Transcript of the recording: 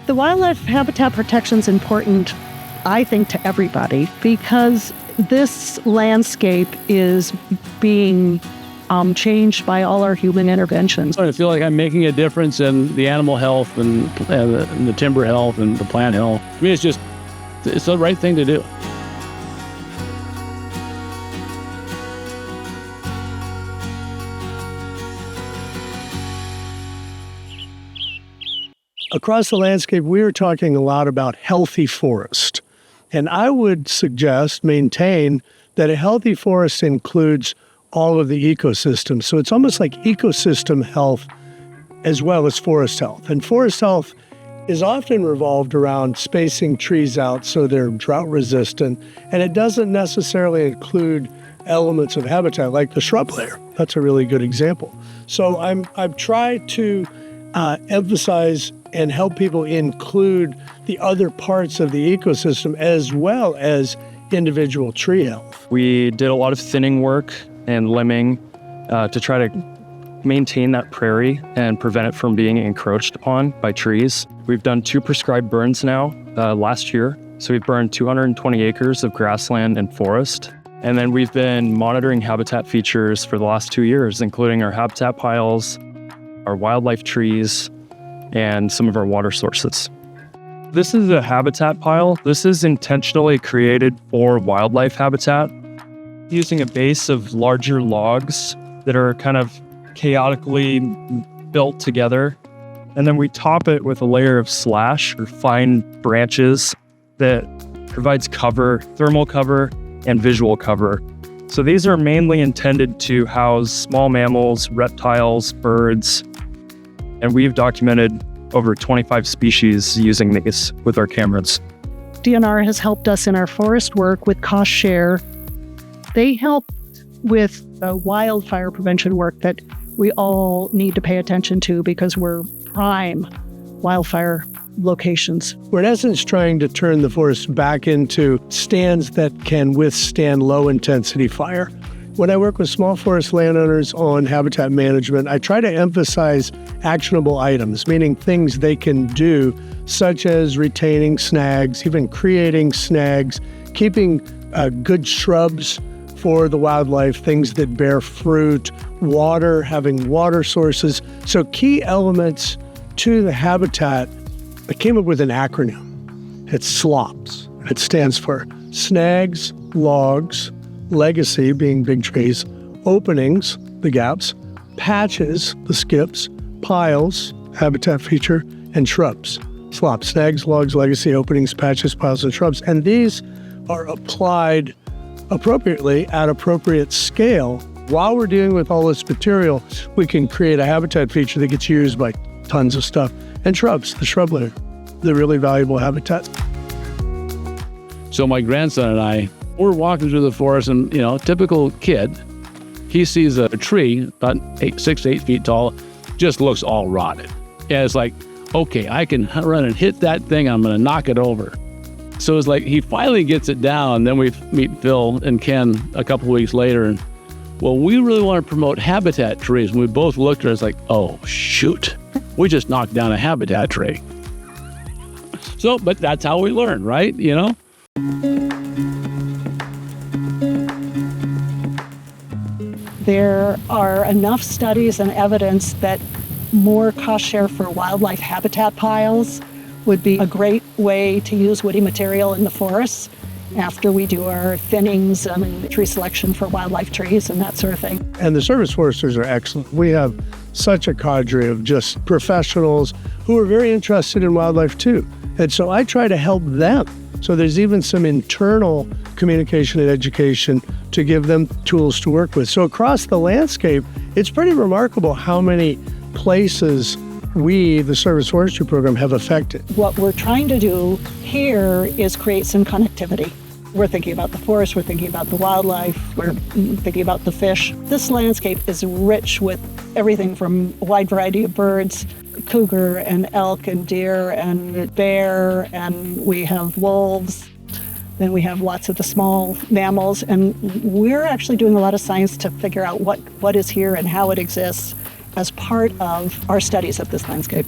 The wildlife habitat protection is important, I think, to everybody because this landscape is being changed by all our human interventions. I feel like I'm making a difference in the animal health and the timber health and the plant health. I mean, it's the right thing to do. Across the landscape, we are talking a lot about healthy forest. And I would maintain that a healthy forest includes all of the ecosystem. So it's almost like ecosystem health as well as forest health. And forest health is often revolved around spacing trees out so they're drought resistant. And it doesn't necessarily include elements of habitat like the shrub layer. That's a really good example. So I've tried to emphasize and help people include the other parts of the ecosystem as well as individual tree health. We did a lot of thinning work and limbing to try to maintain that prairie and prevent it from being encroached upon by trees. We've done 2 prescribed burns now last year. So we've burned 220 acres of grassland and forest. And then we've been monitoring habitat features for the last 2 years, including our habitat piles, our wildlife trees, and some of our water sources. This is a habitat pile. This is intentionally created for wildlife habitat, using a base of larger logs that are kind of chaotically built together. And then we top it with a layer of slash or fine branches that provides cover, thermal cover, and visual cover. So these are mainly intended to house small mammals, reptiles, birds, and we've documented over 25 species using these with our cameras. DNR has helped us in our forest work with cost share. They help with the wildfire prevention work that we all need to pay attention to because we're prime wildfire locations. We're in essence trying to turn the forest back into stands that can withstand low-intensity fire. When I work with small forest landowners on habitat management, I try to emphasize actionable items, meaning things they can do, such as retaining snags, even creating snags, keeping good shrubs for the wildlife, things that bear fruit, water, having water sources. So key elements to the habitat, I came up with an acronym. It's SLOPS. It stands for snags, logs, legacy, being big trees, openings, the gaps, patches, the skips, piles, habitat feature, and shrubs. SLOPS, snags, logs, legacy, openings, patches, piles, and shrubs. And these are applied appropriately at appropriate scale. While we're dealing with all this material, we can create a habitat feature that gets used by tons of stuff. And shrubs, the shrub layer, the really valuable habitat. So my grandson and I, we're walking through the forest and, typical kid, he sees a tree about 6 to 8 feet tall, just looks all rotted. And it's like, okay, I can run and hit that thing. I'm going to knock it over. So it's like he finally gets it down. Then we meet Phil and Ken a couple of weeks later. And, well, we really want to promote habitat trees. And we both looked at it like, oh, shoot, we just knocked down a habitat tree. So, but that's how we learn, right? There are enough studies and evidence that more cost share for wildlife habitat piles would be a great way to use woody material in the forests after we do our thinnings and tree selection for wildlife trees and that sort of thing. And the service foresters are excellent. We have such a cadre of just professionals who are very interested in wildlife too. And so I try to help them. So there's even some internal communication and education to give them tools to work with. So across the landscape, it's pretty remarkable how many places we, the Service Forestry Program, have affected. What we're trying to do here is create some connectivity. We're thinking about the forest, we're thinking about the wildlife, we're thinking about the fish. This landscape is rich with everything from a wide variety of birds, cougar and elk and deer and bear, and we have wolves. Then we have lots of the small mammals, and we're actually doing a lot of science to figure out what is here and how it exists as part of our studies of this landscape.